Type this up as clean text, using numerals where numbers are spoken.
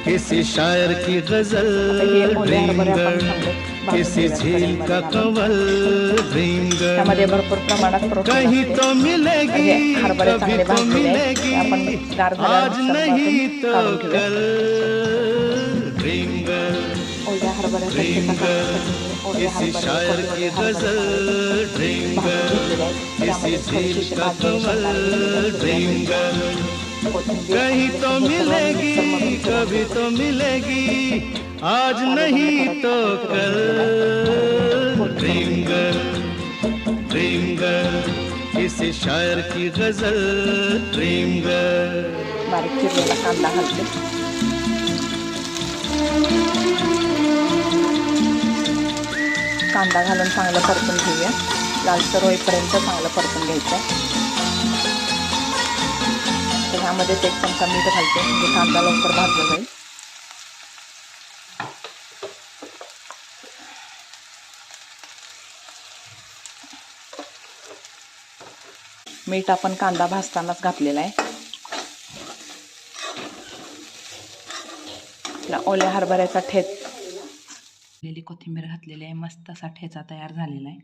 किसी शायर की गजल ड्रीमगर्ल, किसी झील का कंवल ड्रीमगर्ल, भरपूर प्रमाणात प्रोटीन कहीं असते। तो मिलेगी हरभरे कभी चांगले तो भाजलेले आहेत ते आपण मिलेगी, गार आज नहीं तो काढून घेऊया। कल ड्रीमगर्ल ओल्या हरभऱ्याचा ठेचा करण्यासाठी ओल्या किसी हरभरे शायर की गजल ड्रीमगर्ल, किसी झील का कंवल ड्रीमगर्ल, कहीं तो मिलेगी कभी तो मिलेगी, आज नहीं तो कल ड्रीमगर्ल ड्रीमगर्ल, किसी शायर की गजल ड्रीमगर्ल। बारीक चिरलेला कांदा घालते। कांदा घालून चांगलं परतून घेऊया। लालसर होईपर्यंत चांगलं परतून घ्यायचं। तर ह्यामध्येच 1 चमचा मीठ घालते म्हणजे कांदा लवकर भाजला जाईल। मीठ आपण कांदा भाजतानाच घातलेला आहे। ओल्या हरभऱ्याचा ठेचा, कोथिंबीर घातलेली आहे, मस्त असा ठेचा तयार झालेला आहे।